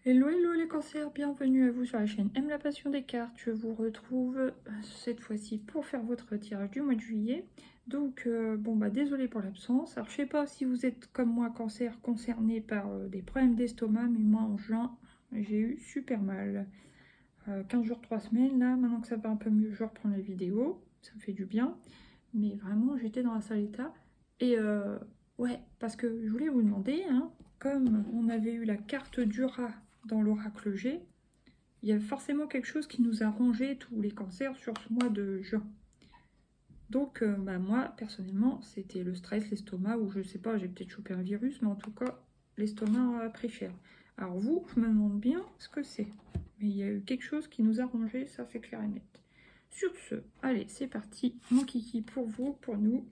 Hello, hello les cancers, bienvenue à vous sur la chaîne Aime la passion des cartes. Je vous retrouve cette fois-ci pour faire votre tirage du mois de juillet. Donc, désolé pour l'absence. Alors, je sais pas si vous êtes comme moi, cancer, concerné par des problèmes d'estomac, mais moi en juin, j'ai eu super mal. 15 jours, 3 semaines, là, maintenant que ça va un peu mieux, je reprends les vidéos, ça me fait du bien. Mais vraiment, j'étais dans un sale état. Et ouais, parce que je voulais vous demander, hein, comme on avait eu la carte du rat dans l'oracle G, il y a forcément quelque chose qui nous a rongé tous les cancers sur ce mois de juin. Donc, moi, personnellement, c'était le stress, l'estomac, ou je sais pas, j'ai peut-être chopé un virus, mais en tout cas, l'estomac a pris cher. Alors vous, je me demande bien ce que c'est. Mais il y a eu quelque chose qui nous a rongé, ça c'est clair et net. Sur ce, allez, c'est parti, mon kiki pour vous, pour nous.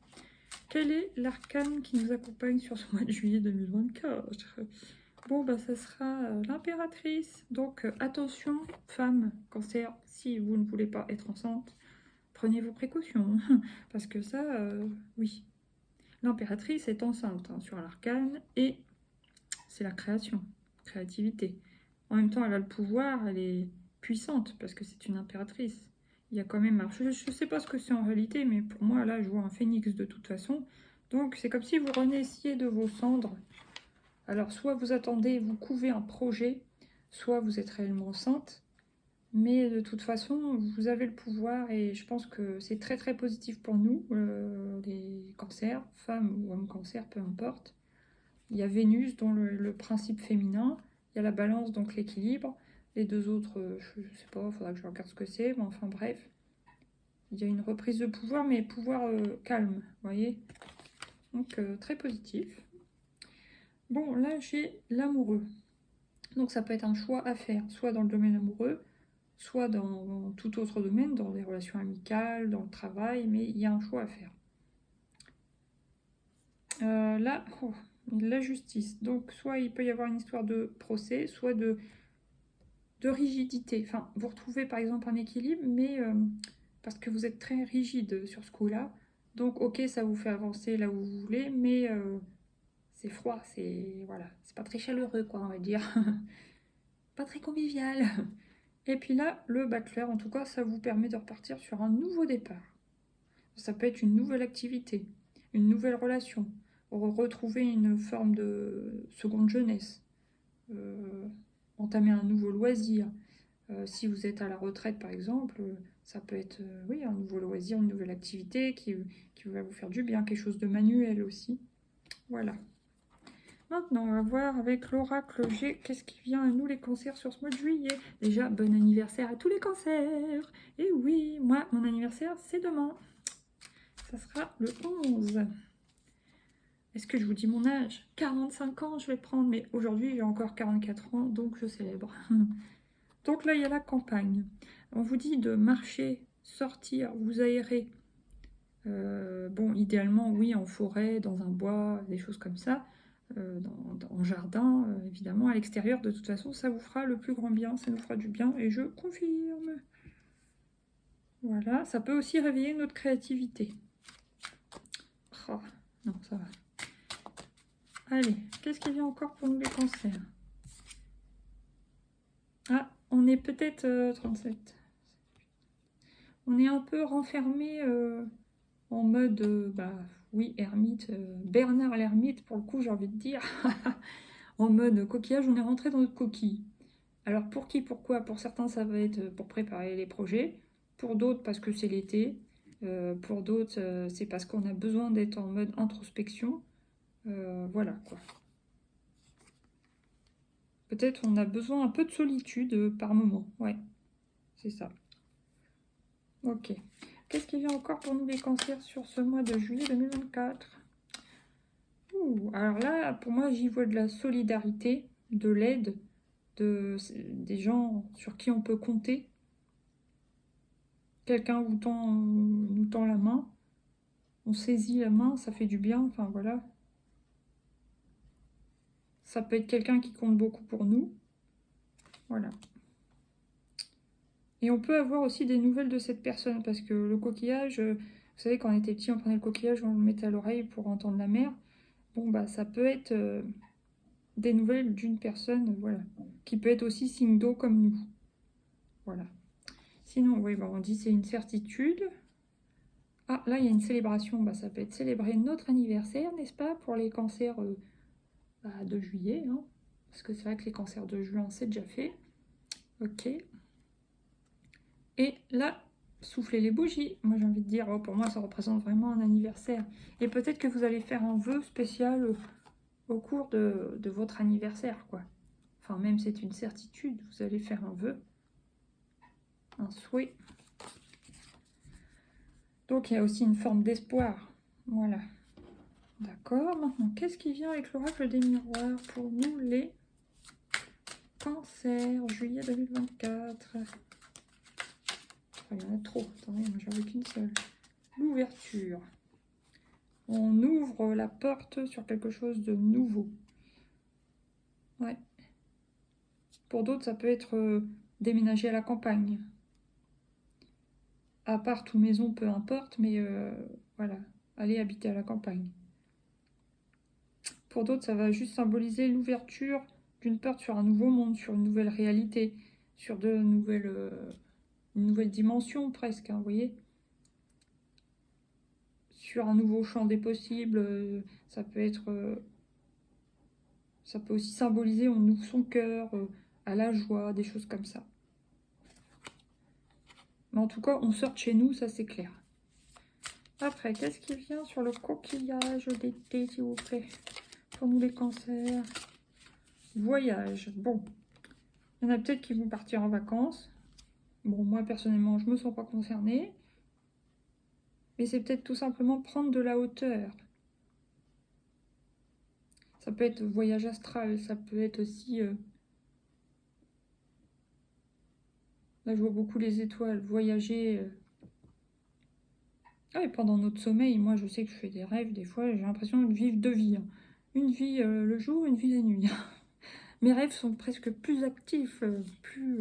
Quel est l'arcane qui nous accompagne sur ce mois de juillet 2024? Bon, ça sera l'impératrice. Donc, attention, femme, cancer, si vous ne voulez pas être enceinte, prenez vos précautions. Parce que ça, oui. L'impératrice est enceinte sur l'arcane et c'est la créativité. En même temps, elle a le pouvoir, elle est puissante parce que c'est une impératrice. Il y a quand même... Alors, je ne sais pas ce que c'est en réalité, mais pour moi, là, je vois un phénix de toute façon. Donc, c'est comme si vous renaissiez de vos cendres. Alors, soit vous attendez, vous couvez un projet, soit vous êtes réellement enceinte. Mais de toute façon, vous avez le pouvoir et je pense que c'est très très positif pour nous, les cancers, femmes ou hommes cancers, peu importe. Il y a Vénus, dont le principe féminin. Il y a la balance, donc l'équilibre. Les deux autres, je ne sais pas, il faudra que je regarde ce que c'est. Mais enfin bref, il y a une reprise de pouvoir, mais pouvoir calme, vous voyez. Donc très positif. Bon, là j'ai l'amoureux. Donc ça peut être un choix à faire, soit dans le domaine amoureux, soit dans tout autre domaine, dans les relations amicales, dans le travail, mais il y a un choix à faire. Là, la justice. Donc, soit il peut y avoir une histoire de procès, soit de rigidité. Enfin, vous retrouvez par exemple un équilibre, mais parce que vous êtes très rigide sur ce coup-là. Donc, ok, ça vous fait avancer là où vous voulez, mais c'est froid, c'est voilà, c'est pas très chaleureux, quoi, on va dire. Pas très convivial. Et puis là, le bachelor, en tout cas, ça vous permet de repartir sur un nouveau départ. Ça peut être une nouvelle activité, une nouvelle relation, retrouver une forme de seconde jeunesse, entamer un nouveau loisir. Si vous êtes à la retraite, par exemple, ça peut être oui, un nouveau loisir, une nouvelle activité qui va vous faire du bien, quelque chose de manuel aussi. Voilà. Maintenant, on va voir avec l'oracle G, qu'est-ce qui vient à nous les cancers sur ce mois de juillet. Déjà, bon anniversaire à tous les cancers. Et oui, moi, mon anniversaire, c'est demain. Ça sera le 11. Est-ce que je vous dis mon âge? 45 ans, je vais prendre, mais aujourd'hui, j'ai encore 44 ans, donc je célèbre. Donc là, il y a la campagne. On vous dit de marcher, sortir, vous aérer. Bon, idéalement, oui, en forêt, dans un bois, des choses comme ça. En jardin, évidemment, à l'extérieur, de toute façon, ça vous fera le plus grand bien, ça nous fera du bien, et je confirme. Voilà, ça peut aussi réveiller notre créativité. Oh, non, ça va. Allez, qu'est-ce qu'il y a encore pour nous les cancers? Ah, on est peut-être 37. On est un peu renfermé en mode, oui, ermite, Bernard l'ermite, pour le coup, j'ai envie de dire. En mode coquillage, on est rentré dans notre coquille. Alors pour qui, pourquoi? Pour certains, ça va être pour préparer les projets. Pour d'autres, parce que c'est l'été. Pour d'autres, c'est parce qu'on a besoin d'être en mode introspection. Voilà, quoi. Peut-être on a besoin un peu de solitude par moment. Ouais, c'est ça. Ok. Qu'est-ce qu'il y a encore pour nous les cancers sur ce mois de juillet 2024? Alors là, pour moi, j'y vois de la solidarité, de l'aide, des gens sur qui on peut compter. Quelqu'un nous tend la main, on saisit la main, ça fait du bien, enfin voilà. Ça peut être quelqu'un qui compte beaucoup pour nous. Voilà. Et on peut avoir aussi des nouvelles de cette personne, parce que le coquillage, vous savez, quand on était petit, on prenait le coquillage, on le mettait à l'oreille pour entendre la mer. Bon, ça peut être des nouvelles d'une personne, voilà, qui peut être aussi signe d'eau comme nous. Voilà. Sinon, oui, bon, on dit c'est une certitude. Ah, là, il y a une célébration. Bah, ça peut être célébrer notre anniversaire, n'est-ce pas, pour les cancers de juillet. Hein, parce que c'est vrai que les cancers de juin, c'est déjà fait. Ok. Et là, souffler les bougies. Moi, j'ai envie de dire, oh, pour moi, ça représente vraiment un anniversaire. Et peut-être que vous allez faire un vœu spécial au cours de votre anniversaire, quoi. Enfin, même c'est une certitude, vous allez faire un vœu, un souhait. Donc, il y a aussi une forme d'espoir. Voilà. D'accord. Maintenant, qu'est-ce qui vient avec l'oracle des miroirs pour nous, les cancers, juillet 2024? Il y en a trop. Attendez, moi, j'en veux qu'une seule. L'ouverture. On ouvre la porte sur quelque chose de nouveau. Ouais. Pour d'autres, ça peut être déménager à la campagne. Appart ou maison, peu importe, mais voilà, aller habiter à la campagne. Pour d'autres, ça va juste symboliser l'ouverture d'une porte sur un nouveau monde, sur une nouvelle réalité, sur une nouvelle dimension presque, hein, vous voyez. Sur un nouveau champ des possibles, ça peut aussi symboliser, on ouvre son cœur à la joie, des choses comme ça. Mais en tout cas, on sort de chez nous, ça c'est clair. Après, qu'est-ce qui vient sur le coquillage d'été, s'il vous plaît, pour nous les cancers? Voyage. Bon, il y en a peut-être qui vont partir en vacances. Bon, moi, personnellement, je ne me sens pas concernée. Mais c'est peut-être tout simplement prendre de la hauteur. Ça peut être voyage astral, ça peut être aussi... Là, je vois beaucoup les étoiles, voyager... Ah, et pendant notre sommeil, moi, je sais que je fais des rêves, des fois, j'ai l'impression de vivre deux vies. Hein. Une vie le jour, une vie la nuit. Mes rêves sont presque plus actifs, plus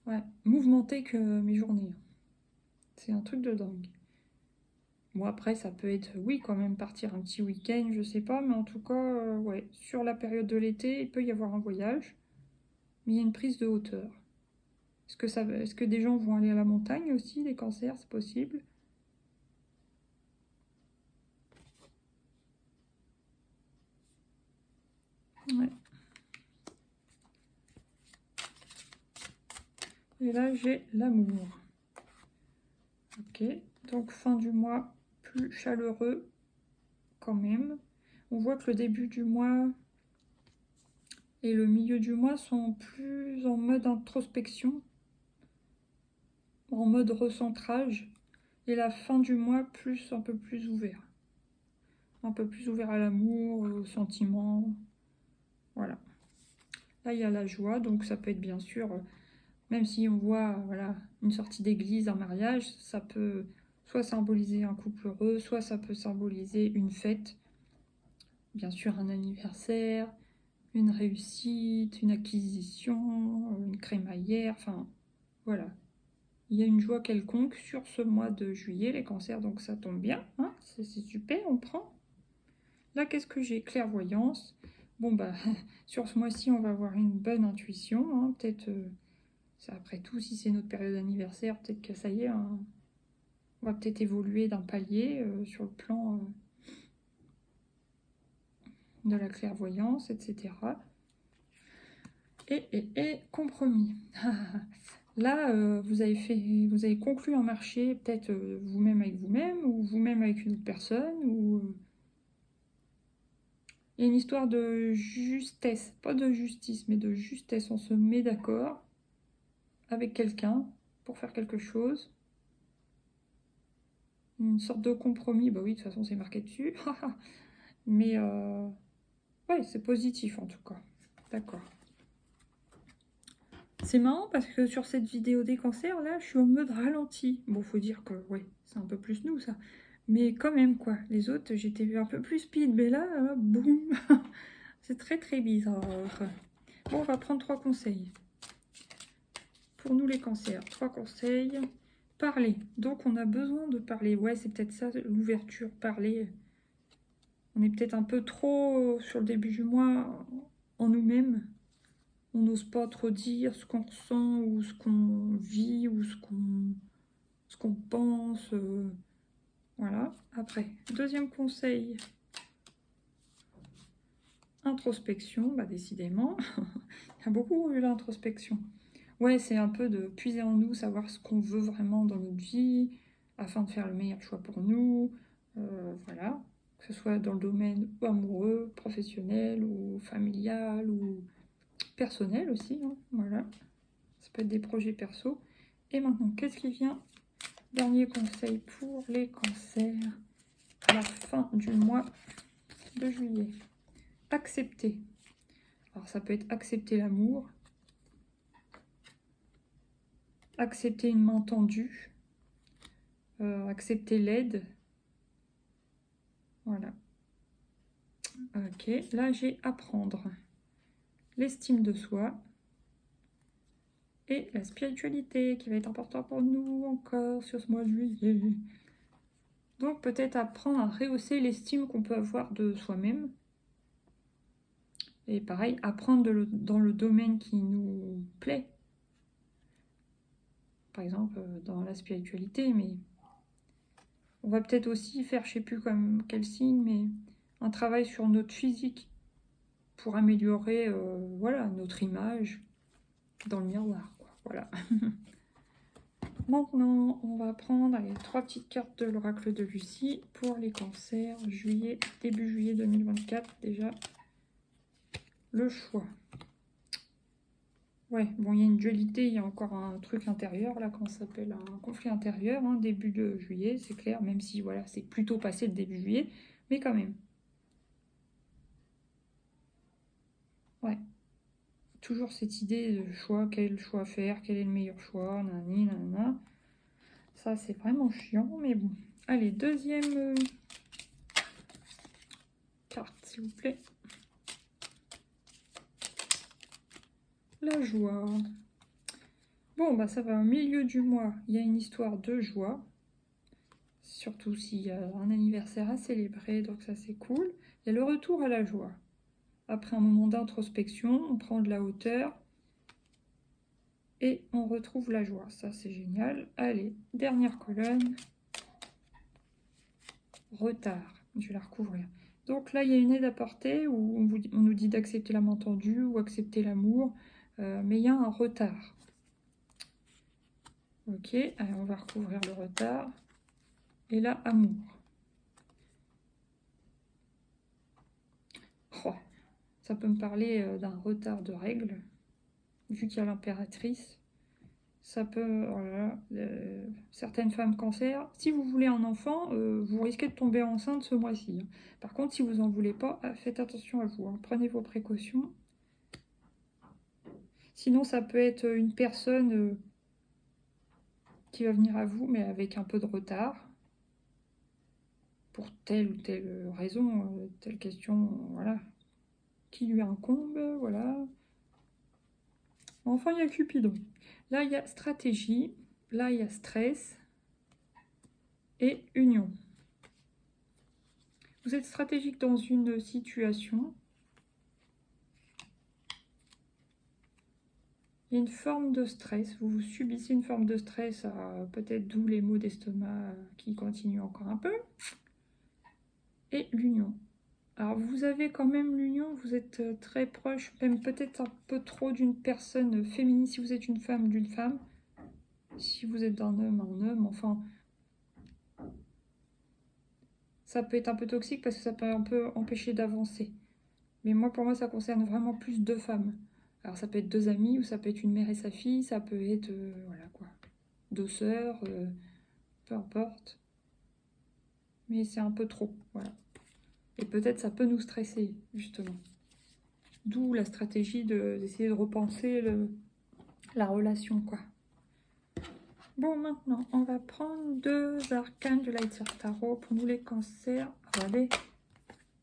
ouais, mouvementés que mes journées. C'est un truc de dingue. Bon, après, ça peut être, oui, quand même, partir un petit week-end, je sais pas, mais en tout cas, ouais, sur la période de l'été, il peut y avoir un voyage, mais il y a une prise de hauteur. Est-ce que des gens vont aller à la montagne aussi, les cancers, c'est possible? Ouais. Et là, j'ai l'amour. Ok, donc fin du mois, plus chaleureux, quand même. On voit que le début du mois et le milieu du mois sont plus en mode introspection, en mode recentrage, et la fin du mois un peu plus ouvert. Un peu plus ouvert à l'amour, aux sentiments. Voilà. Là, il y a la joie, donc ça peut être bien sûr, même si on voit voilà, une sortie d'église, un mariage, ça peut soit symboliser un couple heureux, soit ça peut symboliser une fête, bien sûr un anniversaire, une réussite, une acquisition, une crémaillère, enfin voilà. Il y a une joie quelconque sur ce mois de juillet, les cancers, donc ça tombe bien, hein, c'est super, on prend. Là, qu'est-ce que j'ai? Clairvoyance. Bon, bah, sur ce mois-ci, on va avoir une bonne intuition, hein, peut-être, après tout, si c'est notre période d'anniversaire, peut-être que ça y est, hein, on va peut-être évoluer d'un palier sur le plan de la clairvoyance, etc. Et compromis. Là, vous avez conclu un marché, peut-être vous-même avec vous-même, ou vous-même avec une autre personne, ou... Il y a une histoire de justesse, pas de justice, mais de justesse. On se met d'accord avec quelqu'un pour faire quelque chose. Une sorte de compromis, bah oui, de toute façon c'est marqué dessus. Mais ouais, c'est positif en tout cas. D'accord. C'est marrant parce que sur cette vidéo des cancers, là, je suis en mode ralenti. Bon, faut dire que, ouais, c'est un peu plus nous, ça. Mais quand même, quoi. Les autres, j'étais un peu plus speed. Mais là, boum. C'est très, très bizarre. Bon, on va prendre 3 conseils. Pour nous, les cancers, 3 conseils. Parler. Donc, on a besoin de parler. Ouais, c'est peut-être ça, l'ouverture, parler. On est peut-être un peu trop sur le début du mois en nous-mêmes. On n'ose pas trop dire ce qu'on ressent ou ce qu'on vit ou ce qu'on pense. Voilà. Après, deuxième conseil, introspection. Bah, décidément, il y a beaucoup eu l'introspection. Ouais, c'est un peu de puiser en nous, savoir ce qu'on veut vraiment dans notre vie, afin de faire le meilleur choix pour nous. Voilà. Que ce soit dans le domaine ou amoureux, professionnel ou familial ou personnel aussi. Hein. Voilà. Ça peut être des projets perso. Et maintenant, qu'est-ce qui vient? Dernier conseil pour les cancers à la fin du mois de juillet. Accepter. Alors ça peut être accepter l'amour, accepter une main tendue, accepter l'aide. Voilà. Ok, là j'ai apprendre. L'estime de soi et la spiritualité qui va être important pour nous encore sur ce mois de juillet. Donc peut-être apprendre à rehausser l'estime qu'on peut avoir de soi-même. Et pareil, apprendre dans le domaine qui nous plaît. Par exemple, dans la spiritualité, mais on va peut-être aussi faire, je sais plus comme quel signe, mais un travail sur notre physique pour améliorer voilà, notre image dans le miroir. Quoi. Voilà. Maintenant, on va prendre les 3 petites cartes de l'oracle de Lucie pour les cancers, juillet, début juillet 2024 déjà. Le choix. Ouais, bon, il y a une dualité, il y a encore un truc intérieur, là, qu'on s'appelle un conflit intérieur, hein, début de juillet, c'est clair, même si, voilà, c'est plutôt passé le début juillet, mais quand même. Ouais. Toujours cette idée de choix, quel choix faire, quel est le meilleur choix, nanani, nanana. Ça, c'est vraiment chiant, mais bon. Allez, deuxième carte, s'il vous plaît. La joie. Bon, bah ça va au milieu du mois. Il y a une histoire de joie. Surtout s'il y a un anniversaire à célébrer, donc ça c'est cool. Il y a le retour à la joie. Après un moment d'introspection, on prend de la hauteur et on retrouve la joie. Ça c'est génial. Allez, dernière colonne. Retard. Je vais la recouvrir. Donc là, il y a une aide apportée où on nous dit d'accepter la main tendue ou accepter l'amour, mais il y a un retard. Ok, allez, on va recouvrir le retard. Et là, amour. Oh, ça peut me parler d'un retard de règles, vu qu'il y a l'impératrice. Ça peut, voilà, certaines femmes cancer, si vous voulez un enfant, vous risquez de tomber enceinte ce mois-ci. Hein. Par contre, si vous n'en voulez pas, faites attention à vous. Hein. Prenez vos précautions. Sinon, ça peut être une personne qui va venir à vous, mais avec un peu de retard. Pour telle ou telle raison, telle question, voilà. Qui lui incombe, voilà. Enfin, il y a Cupidon. Là, il y a stratégie. Là, il y a stress. Et union. Vous êtes stratégique dans une situation. Il y a une forme de stress. Vous subissez une forme de stress, peut-être d'où les maux d'estomac qui continuent encore un peu. Et l'union. Alors, vous avez quand même l'union, vous êtes très proche, même peut-être un peu trop d'une personne féminine, si vous êtes une femme, d'une femme. Si vous êtes d'un homme, un homme, enfin... Ça peut être un peu toxique parce que ça peut un peu empêcher d'avancer. Mais moi, pour moi, ça concerne vraiment plus 2 femmes. Alors, ça peut être 2 amies, ou ça peut être une mère et sa fille, ça peut être, voilà quoi, 2 sœurs, peu importe. Mais c'est un peu trop, voilà. Et peut-être ça peut nous stresser, justement. D'où la stratégie d'essayer de repenser la relation, quoi. Bon, maintenant, on va prendre 2 arcanes du Lightyear Tarot pour nous les cancers. Regardez,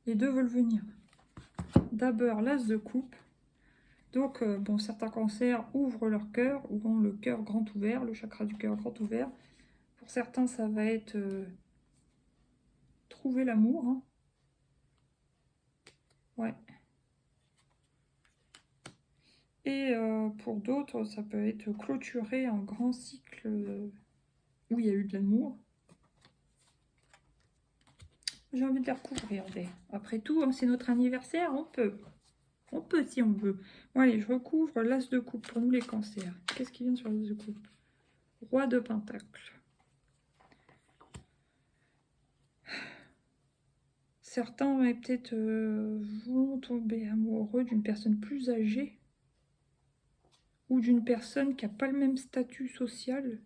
les 2 veulent venir. D'abord, l'as de coupe. Donc, bon, certains cancers ouvrent leur cœur, ou ont le cœur grand ouvert, le chakra du cœur grand ouvert. Pour certains, ça va être trouver l'amour. Hein. Ouais. Et pour d'autres, ça peut être clôturer un grand cycle où il y a eu de l'amour. J'ai envie de les recouvrir. Après tout, hein, c'est notre anniversaire, on peut. On peut si on veut. Bon, allez, je recouvre l'as de coupe pour nous les cancers. Qu'est-ce qui vient sur l'as de coupe? Roi de pentacle. Certains peut-être vont tomber amoureux d'une personne plus âgée ou d'une personne qui n'a pas le même statut social.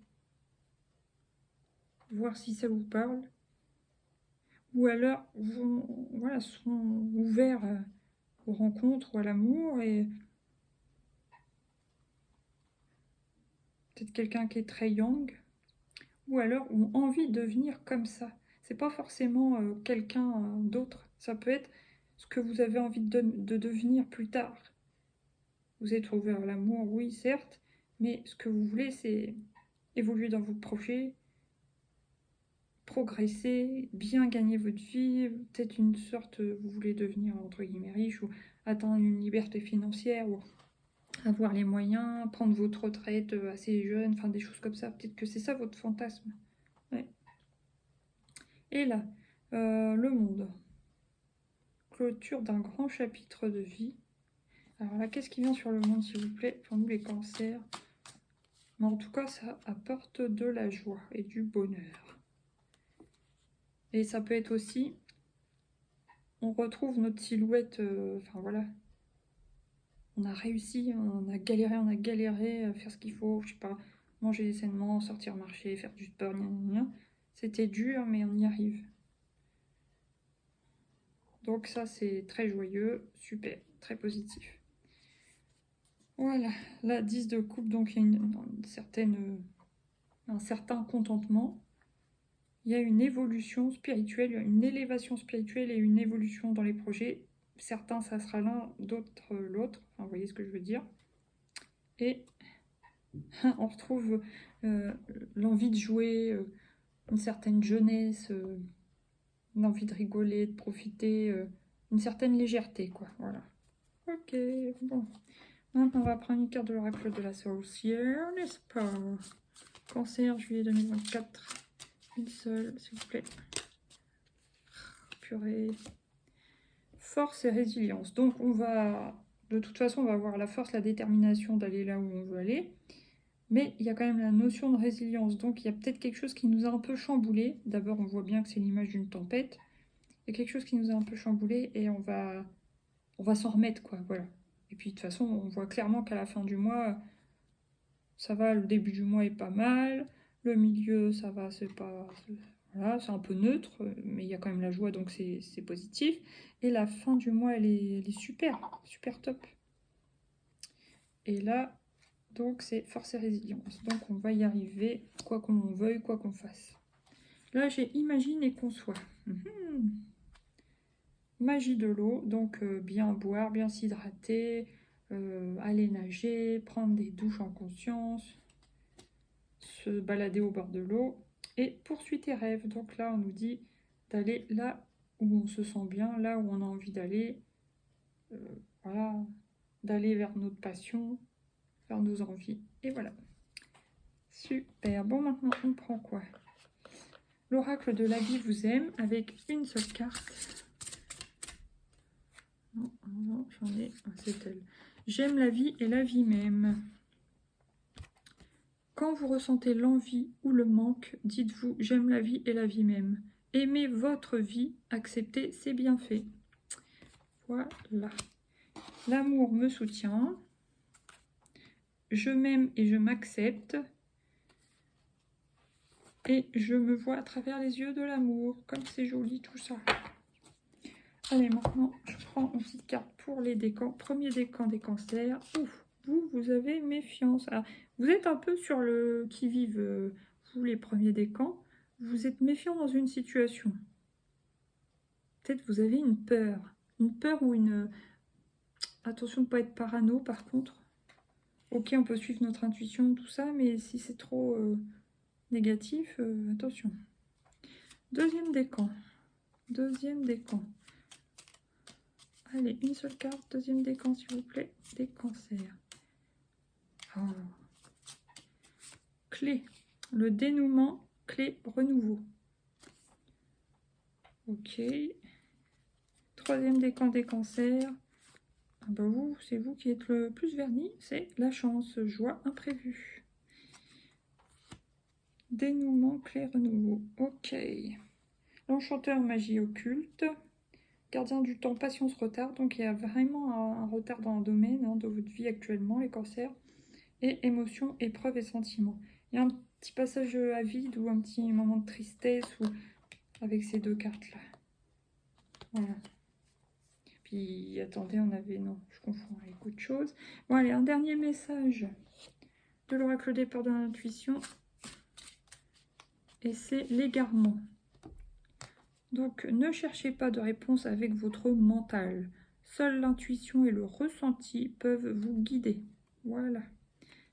Voir si ça vous parle. Ou alors voilà, sont ouverts aux rencontres ou à l'amour et peut-être quelqu'un qui est très young ou alors ont envie de devenir comme ça. C'est pas forcément quelqu'un d'autre. Ça peut être ce que vous avez envie de devenir plus tard. Vous êtes ouvert à l'amour, oui, certes, mais ce que vous voulez, c'est évoluer dans vos projets, progresser, bien gagner votre vie, peut-être une sorte, vous voulez devenir entre guillemets riche ou atteindre une liberté financière ou avoir les moyens, prendre votre retraite assez jeune, enfin des choses comme ça. Peut-être que c'est ça votre fantasme. Ouais. Et là, le monde. Clôture d'un grand chapitre de vie. Alors là, qu'est-ce qui vient sur le monde, s'il vous plaît, pour nous les cancers? Mais en tout cas, ça apporte de la joie et du bonheur. Et ça peut être aussi, on retrouve notre silhouette, enfin voilà, on a réussi, on a galéré à faire ce qu'il faut, je sais pas, manger sainement, sortir marcher, faire du sport, gna gna gna. C'était dur, mais on y arrive. Donc ça, c'est très joyeux, super, très positif. Voilà, la 10 de coupe, donc il y a un certain contentement. Il y a une évolution spirituelle, une élévation spirituelle et une évolution dans les projets. Certains, ça sera l'un, d'autres l'autre. Enfin, vous voyez ce que je veux dire. Et on retrouve l'envie de jouer, une certaine jeunesse, l'envie de rigoler, de profiter, une certaine légèreté, quoi. Voilà. Ok, bon. Maintenant, on va prendre une carte de l'oracle de la sorcière, n'est-ce pas? Cancer, juillet 2024. Une seule, s'il vous plaît. Purée. Force et résilience. Donc, on va... De toute façon, on va avoir la force, la détermination d'aller là où on veut aller. Mais il y a quand même la notion de résilience. Donc, il y a peut-être quelque chose qui nous a un peu chamboulé. D'abord, on voit bien que c'est l'image d'une tempête. Il y a quelque chose qui nous a un peu chamboulé et on va s'en remettre, quoi. Voilà. Et puis, de toute façon, on voit clairement qu'à la fin du mois, ça va. Le début du mois est pas mal. Le milieu, ça va, c'est pas... Voilà, c'est un peu neutre, mais il y a quand même la joie, donc c'est positif. Et la fin du mois, elle est super, super top. Et là, donc c'est force et résilience. Donc on va y arriver, quoi qu'on veuille, quoi qu'on fasse. Là, j'ai imagine et conçoit. Magie de l'eau, donc bien boire, bien s'hydrater, aller nager, prendre des douches en conscience, se balader au bord de l'eau. Et poursuis tes rêves. Donc là, on nous dit d'aller là où on se sent bien, là où on a envie d'aller. Voilà, d'aller vers notre passion, vers nos envies. Et voilà. Super. Bon, maintenant, on prend quoi? L'oracle de la vie vous aime avec une seule carte. Non, non, j'en ai. C'est elle. J'aime la vie et la vie même. Quand vous ressentez l'envie ou le manque, dites-vous « J'aime la vie et la vie même ». Aimez votre vie, acceptez ses bienfaits. Voilà. L'amour me soutient. Je m'aime et je m'accepte. Et je me vois à travers les yeux de l'amour. Comme c'est joli tout ça. Allez, maintenant, je prends une petite carte pour les décans. Premier décan des cancers. Ouf, vous avez méfiance. Alors, vous êtes un peu sur le qui-vive, vous les premiers décans. Vous êtes méfiant dans une situation. Peut-être vous avez une peur. Une peur ou une... Attention de ne pas être parano, par contre. Ok, on peut suivre notre intuition, tout ça, mais si c'est trop négatif, attention. Deuxième décan. Deuxième décan. Allez, une seule carte, deuxième décan s'il vous plaît, des cancers. Oh. Clé, le dénouement, clé, renouveau. Ok. Troisième décan des cancers. Ah bah vous, c'est vous qui êtes le plus verni, c'est la chance, joie imprévue. Dénouement, clé, renouveau. Ok. L'enchanteur, magie occulte. Gardien du temps, patience, retard. Donc il y a vraiment un retard dans un domaine de votre vie actuellement, les cancers. Et émotions, épreuves et sentiments. Il y a un petit passage à vide ou un petit moment de tristesse ou avec ces deux cartes-là. Voilà. Puis attendez, on avait... Non, je confonds avec autre chose. Bon allez, un dernier message de l'oracle des peurs de l'intuition. Et c'est l'égarement. Donc, ne cherchez pas de réponse avec votre mental. Seule l'intuition et le ressenti peuvent vous guider. Voilà.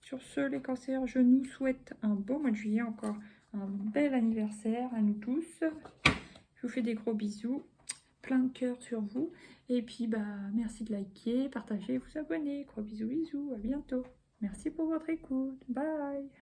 Sur ce, les cancers, je nous souhaite un beau mois de juillet, encore un bel anniversaire à nous tous. Je vous fais des gros bisous, plein de cœur sur vous. Et puis, bah, merci de liker, partager, vous abonner. Gros bisous, bisous, à bientôt. Merci pour votre écoute. Bye.